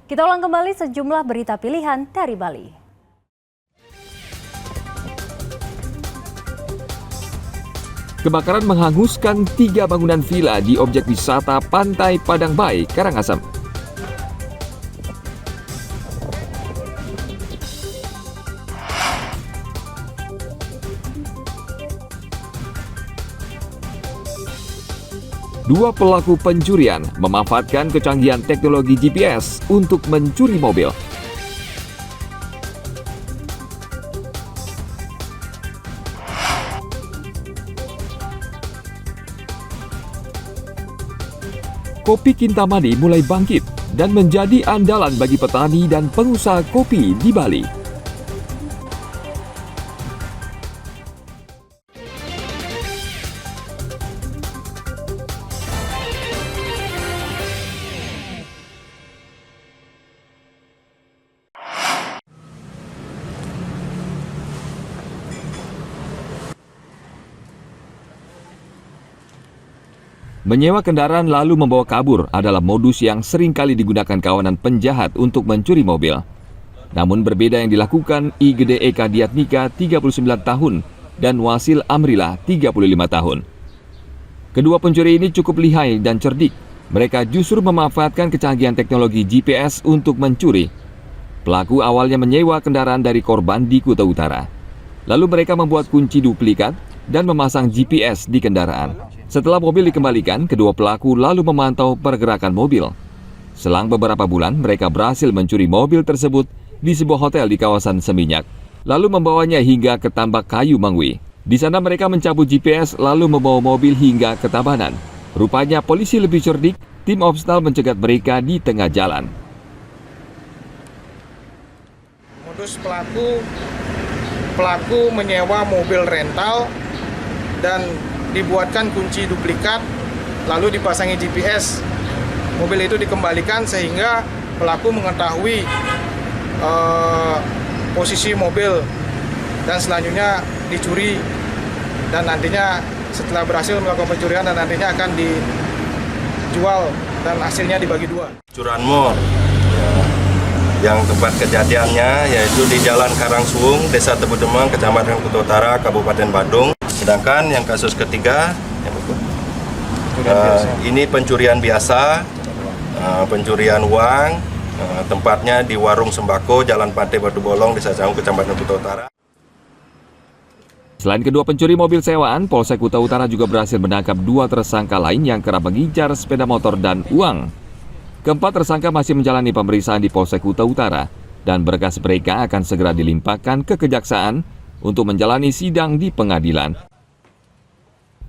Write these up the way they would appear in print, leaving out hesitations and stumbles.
Kita ulang kembali sejumlah berita pilihan dari Bali. Kebakaran menghanguskan 3 bangunan villa di objek wisata Pantai Padang Bay, Karangasem. Dua pelaku pencurian memanfaatkan kecanggihan teknologi GPS untuk mencuri mobil. Kopi Kintamani mulai bangkit dan menjadi andalan bagi petani dan pengusaha kopi di Bali. Menyewa kendaraan lalu membawa kabur adalah modus yang sering kali digunakan kawanan penjahat untuk mencuri mobil. Namun berbeda yang dilakukan I Gede Eka Diatmika 39 tahun dan Wasil Amrila 35 tahun. Kedua pencuri ini cukup lihai dan cerdik. Mereka justru memanfaatkan kecanggihan teknologi GPS untuk mencuri. Pelaku awalnya menyewa kendaraan dari korban di Kuta Utara. Lalu mereka membuat kunci duplikat dan memasang GPS di kendaraan. Setelah mobil dikembalikan, kedua pelaku lalu memantau pergerakan mobil. Selang beberapa bulan, mereka berhasil mencuri mobil tersebut di sebuah hotel di kawasan Seminyak, lalu membawanya hingga ke Tambak Kayu, Mangwi. Di sana mereka mencabut GPS lalu membawa mobil hingga ke Tabanan. Rupanya polisi lebih cerdik, tim Opsnal mencegat mereka di tengah jalan. Modus pelaku menyewa mobil rental dan dibuatkan kunci duplikat, lalu dipasangi GPS. Mobil itu dikembalikan sehingga pelaku mengetahui posisi mobil dan selanjutnya dicuri, dan nantinya setelah berhasil melakukan pencurian dan nantinya akan dijual dan hasilnya dibagi dua. Curanmor yang tempat kejadiannya yaitu di Jalan Karangsuung, Desa Tebu Demang, Kecamatan Kuta Utara, Kabupaten Badung. Sedangkan yang kasus ketiga, ini pencurian biasa, pencurian uang, tempatnya di warung sembako Jalan Pantai Batu Bolong, Desa Canggu, Kecamatan Kuta Utara. Selain kedua pencuri mobil sewaan, Polsek Kuta Utara juga berhasil menangkap 2 tersangka lain yang kerap mengincar sepeda motor dan uang. Keempat tersangka masih menjalani pemeriksaan di Polsek Kuta Utara dan berkas mereka akan segera dilimpahkan ke Kejaksaan untuk menjalani sidang di pengadilan.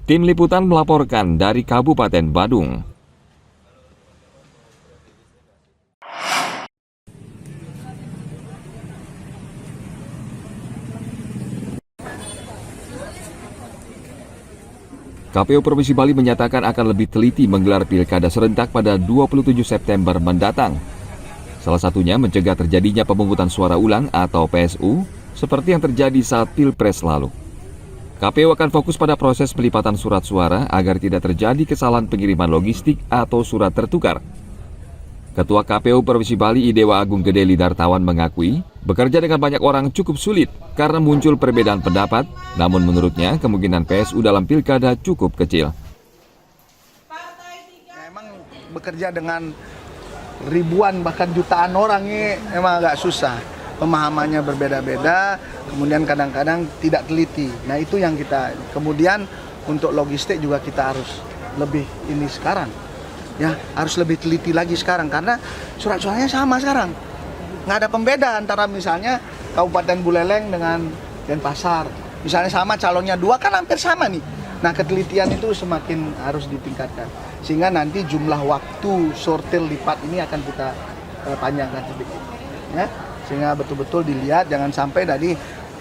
Tim Liputan melaporkan dari Kabupaten Badung. KPU Provinsi Bali menyatakan akan lebih teliti menggelar pilkada serentak pada 27 September mendatang. Salah satunya mencegah terjadinya pemungutan suara ulang atau PSU seperti yang terjadi saat Pilpres lalu. KPU akan fokus pada proses pelipatan surat suara agar tidak terjadi kesalahan pengiriman logistik atau surat tertukar. Ketua KPU Provinsi Bali Idewa Agung Gede Lidartawan mengakui bekerja dengan banyak orang cukup sulit karena muncul perbedaan pendapat, namun menurutnya kemungkinan PSU dalam pilkada cukup kecil. Memang bekerja dengan ribuan bahkan jutaan orang ini memang agak susah. Pemahamannya berbeda-beda, kemudian kadang-kadang tidak teliti. Nah itu yang kita, kemudian untuk logistik juga kita harus lebih ini sekarang. Ya harus lebih teliti lagi sekarang karena surat-suaranya sama sekarang. Nggak ada pembeda antara misalnya Kabupaten Buleleng dengan Denpasar. Misalnya sama calonnya 2 kan hampir sama nih. Nah ketelitian itu semakin harus ditingkatkan. Sehingga nanti jumlah waktu sortir lipat ini akan kita panjangkan sedikit. Ya. Sehingga betul-betul dilihat, jangan sampai tadi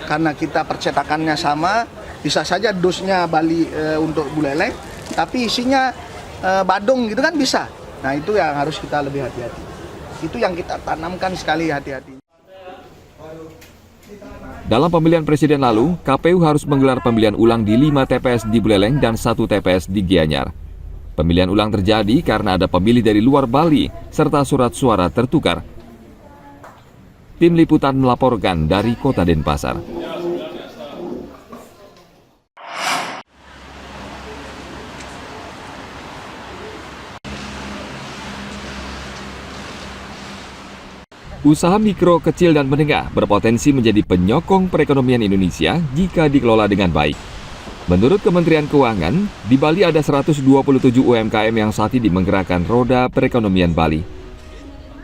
karena kita percetakannya sama, bisa saja dosnya Bali untuk Buleleng, tapi isinya Badung gitu kan bisa. Nah itu yang harus kita lebih hati-hati. Itu yang kita tanamkan sekali hati-hati. Dalam pemilihan presiden lalu, KPU harus menggelar pemilihan ulang di 5 TPS di Buleleng dan 1 TPS di Gianyar. Pemilihan ulang terjadi karena ada pemilih dari luar Bali serta surat suara tertukar. Tim Liputan melaporkan dari Kota Denpasar. Usaha mikro, kecil, dan menengah berpotensi menjadi penyokong perekonomian Indonesia jika dikelola dengan baik. Menurut Kementerian Keuangan, di Bali ada 127 UMKM yang saat ini menggerakkan roda perekonomian Bali.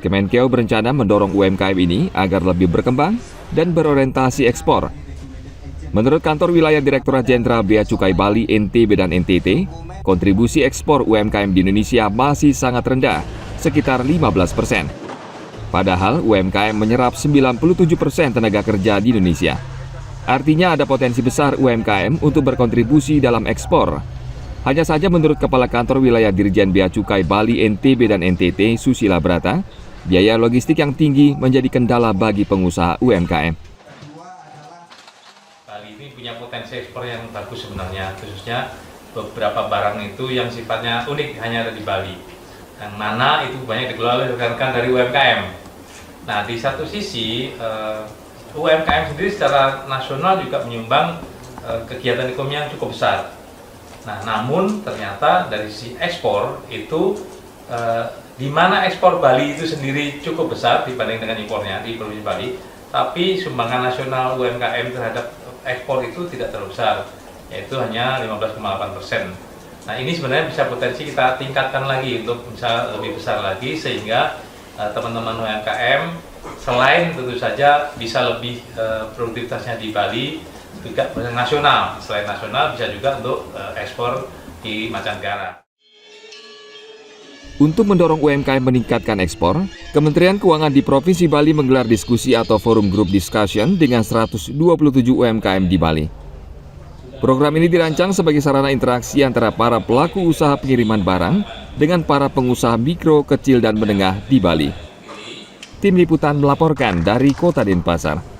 Kemenkeu berencana mendorong UMKM ini agar lebih berkembang dan berorientasi ekspor. Menurut Kantor Wilayah Direktorat Jenderal Bea Cukai Bali, NTB, dan NTT, kontribusi ekspor UMKM di Indonesia masih sangat rendah, sekitar 15%. Padahal UMKM menyerap 97% tenaga kerja di Indonesia. Artinya ada potensi besar UMKM untuk berkontribusi dalam ekspor. Hanya saja menurut Kepala Kantor Wilayah Dirjen Bea Cukai Bali, NTB, dan NTT, Susila Brata, biaya logistik yang tinggi menjadi kendala bagi pengusaha UMKM. Bali ini punya potensi ekspor yang bagus sebenarnya, khususnya beberapa barang itu yang sifatnya unik hanya ada di Bali. Yang mana itu banyak dikelola oleh rekan-rekan dari UMKM. Nah, di satu sisi UMKM sendiri secara nasional juga menyumbang kegiatan ekonomi yang cukup besar. Nah, namun ternyata dari sisi ekspor itu di mana ekspor Bali itu sendiri cukup besar dibanding dengan impornya di Provinsi Bali, tapi sumbangan nasional UMKM terhadap ekspor itu tidak terlalu besar, yaitu hanya 15,8%. Nah, ini sebenarnya bisa potensi kita tingkatkan lagi untuk bisa lebih besar lagi sehingga teman-teman UMKM selain tentu saja bisa lebih produktivitasnya di Bali juga nasional, selain nasional bisa juga untuk ekspor di mancanegara. Untuk mendorong UMKM meningkatkan ekspor, Kementerian Keuangan di Provinsi Bali menggelar diskusi atau forum group discussion dengan 127 UMKM di Bali. Program ini dirancang sebagai sarana interaksi antara para pelaku usaha pengiriman barang dengan para pengusaha mikro, kecil, dan menengah di Bali. Tim Liputan melaporkan dari Kota Denpasar.